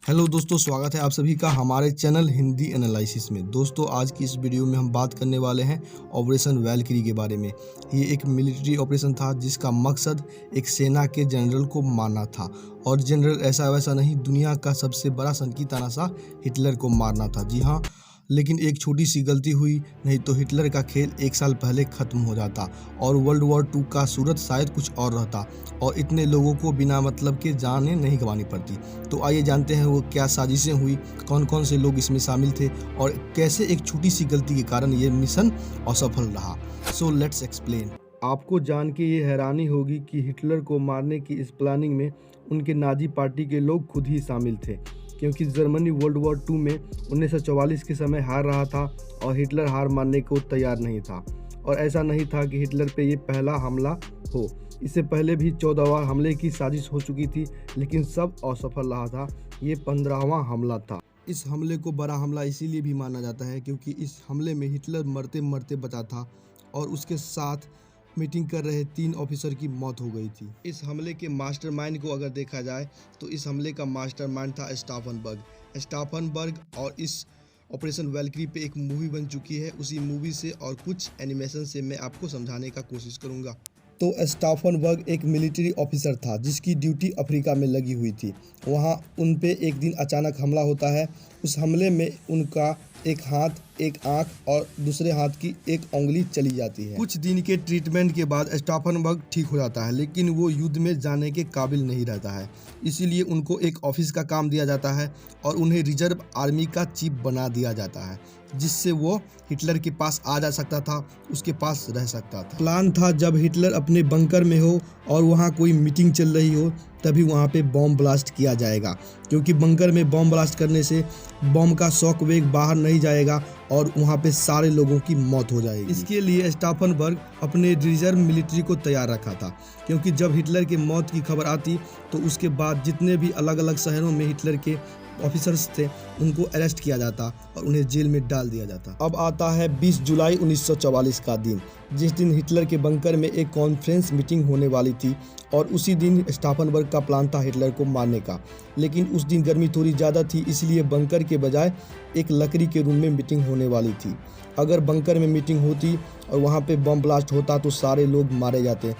Hello दोस्तों, स्वागत है आप सभी का हमारे चैनल हिंदी एनालिसिस में। दोस्तों, आज की इस वीडियो में हम बात करने वाले हैं ऑपरेशन वैलकिरी के बारे में। ये एक मिलिट्री ऑपरेशन था जिसका मकसद एक सेना के जनरल को मारना था। और जनरल ऐसा वैसा नहीं, दुनिया का सबसे बड़ा सनकी तानाशाह हिटलर को मारना था। जी हाँ, लेकिन एक छोटी सी गलती हुई, नहीं तो हिटलर का खेल 1 साल पहले ख़त्म हो जाता और वर्ल्ड वॉर 2 का सूरत शायद कुछ और रहता और इतने लोगों को बिना मतलब के जानें नहीं गंवानी पड़ती। तो आइए जानते हैं वो क्या साजिशें हुई, कौन कौन से लोग इसमें शामिल थे और कैसे एक छोटी सी गलती के कारण ये मिशन असफल रहा। So let's explain. आपको जान के ये हैरानी होगी कि हिटलर को मारने की इस प्लानिंग में उनके नाजी पार्टी के लोग खुद ही शामिल थे, क्योंकि जर्मनी वर्ल्ड वॉर 2 में 1944 के समय हार रहा था और हिटलर हार मानने को तैयार नहीं था। और ऐसा नहीं था कि हिटलर पे ये पहला हमला हो, इससे पहले भी 14 बार हमले की साजिश हो चुकी थी, लेकिन सब असफल रहा था। ये 15वां हमला था। इस हमले को बड़ा हमला इसीलिए भी माना जाता है क्योंकि इस हमले में हिटलर मरते मरते बचा था और उसके साथ मीटिंग कर रहे 3 ऑफिसर की मौत हो गई थी। इस हमले के मास्टरमाइंड को अगर देखा जाए तो इस हमले का मास्टरमाइंड था स्टाफनबर्ग। और इस ऑपरेशन वैलकिरी पे एक मूवी बन चुकी है। उसी मूवी से और कुछ एनिमेशन से मैं आपको समझाने का कोशिश करूँगा। तो स्टाफनबर्ग एक मिलिट्री ऑफिसर था जिसकी ड्यूटी अफ्रीका में लगी हुई थी। वहाँ उन पे एक दिन अचानक हमला होता है। उस हमले में उनका एक हाथ, एक आंख और दूसरे हाथ की एक उंगली चली जाती है। कुछ दिन के ट्रीटमेंट के बाद स्टाफनबर्ग ठीक हो जाता है, लेकिन वो युद्ध में जाने के काबिल नहीं रहता है। इसीलिए उनको एक ऑफिस का काम दिया जाता है और उन्हें रिजर्व आर्मी का चीफ बना दिया जाता है, जिससे वो हिटलर के पास आ जा सकता था, उसके पास रह सकता था। प्लान था जब हिटलर अपने बंकर में हो और वहाँ कोई मीटिंग चल रही हो तभी वहाँ पे बॉम्ब ब्लास्ट किया जाएगा, क्योंकि बंकर में बॉम्ब ब्लास्ट करने से बॉम्ब का शॉक वेग बाहर नहीं जाएगा और वहाँ पे सारे लोगों की मौत हो जाएगी। इसके लिए स्टाफनबर्ग अपने रिजर्व मिलिट्री को तैयार रखा था, क्योंकि जब हिटलर की मौत की खबर आती तो उसके बाद जितने भी अलग अलग शहरों में हिटलर के ऑफिसर्स थे उनको अरेस्ट किया जाता और उन्हें जेल में डाल दिया जाता। अब आता है 20 जुलाई 1944 का दिन, जिस दिन हिटलर के बंकर में एक कॉन्फ्रेंस मीटिंग होने वाली थी और उसी दिन स्टाफनबर्ग का प्लान था हिटलर को मारने का। लेकिन उस दिन गर्मी थोड़ी ज़्यादा थी, इसलिए बंकर के बजाय एक लकड़ी के रूम में मीटिंग होने वाली थी। अगर बंकर में मीटिंग होती और वहाँ पे बम ब्लास्ट होता तो सारे लोग मारे जाते,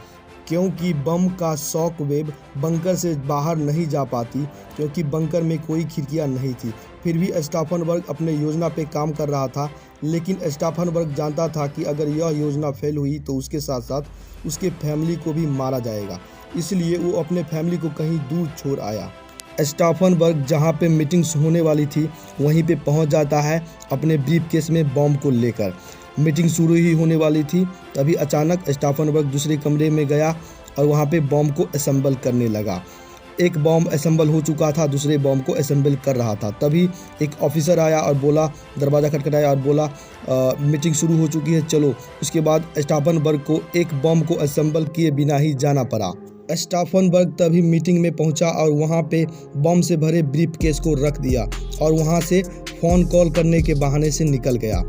क्योंकि बम का शॉक वेव बंकर से बाहर नहीं जा पाती, क्योंकि बंकर में कोई खिड़कियां नहीं थी। फिर भी स्टाफनबर्ग अपने योजना पे काम कर रहा था, लेकिन स्टाफनबर्ग जानता था कि अगर यह योजना फेल हुई तो उसके साथ साथ उसके फैमिली को भी मारा जाएगा। इसलिए वो अपने फैमिली को कहीं दूर छोड़ आया। स्टाफनबर्ग जहाँ पे मीटिंग्स होने वाली थी वहीं पे पहुँच जाता है अपने ब्रीफकेस में बॉम्ब को लेकर। मीटिंग शुरू ही होने वाली थी, तभी अचानक स्टाफनबर्ग दूसरे कमरे में गया और वहाँ पे बॉम्ब को असेंबल करने लगा। एक बॉम्ब असेंबल हो चुका था, दूसरे बॉम्ब को असेंबल कर रहा था। तभी एक ऑफिसर आया और बोला, दरवाज़ा खटखटाया और बोला मीटिंग शुरू हो चुकी है, चलो। उसके बाद स्टाफनबर्ग को एक बॉम्ब को असेंबल किए बिना ही जाना पड़ा। स्टाफनबर्ग तभी मीटिंग में पहुंचा और वहां पे बम से भरे ब्रीफकेस को रख दिया और वहां से फ़ोन कॉल करने के बहाने से निकल गया।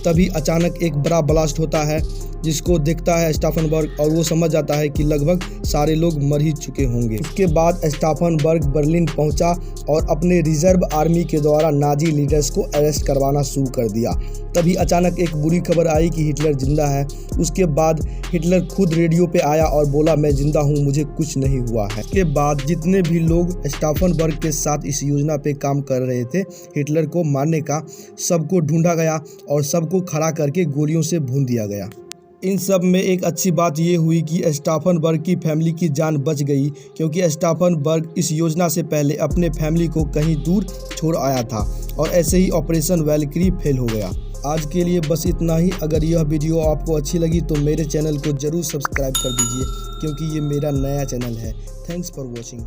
तभी अचानक एक बड़ा ब्लास्ट होता है, जिसको देखता है स्टाफनबर्ग और वो समझ जाता है कि लगभग सारे लोग मर ही चुके होंगे। इसके बाद स्टाफनबर्ग बर्लिन पहुंचा और अपने रिजर्व आर्मी के द्वारा नाजी लीडर्स को अरेस्ट करवाना शुरू कर दिया। तभी अचानक एक बुरी खबर आई कि हिटलर जिंदा है। उसके बाद हिटलर खुद रेडियो पे आया और बोला, मैं जिंदा हूँ, मुझे कुछ नहीं हुआ है। इसके बाद जितने भी लोग स्टाफनबर्ग के साथ इस योजना पे काम कर रहे थे हिटलर को मारने का, सबको ढूंढा गया और सबको खड़ा करके गोलियों से भून दिया गया। इन सब में एक अच्छी बात ये हुई कि स्टाफनबर्ग की फैमिली की जान बच गई, क्योंकि स्टाफनबर्ग इस योजना से पहले अपने फैमिली को कहीं दूर छोड़ आया था और ऐसे ही ऑपरेशन वैलकिरी फेल हो गया। आज के लिए बस इतना ही। अगर यह वीडियो आपको अच्छी लगी तो मेरे चैनल को ज़रूर सब्सक्राइब कर दीजिए, क्योंकि ये मेरा नया चैनल है। Thanks for watching.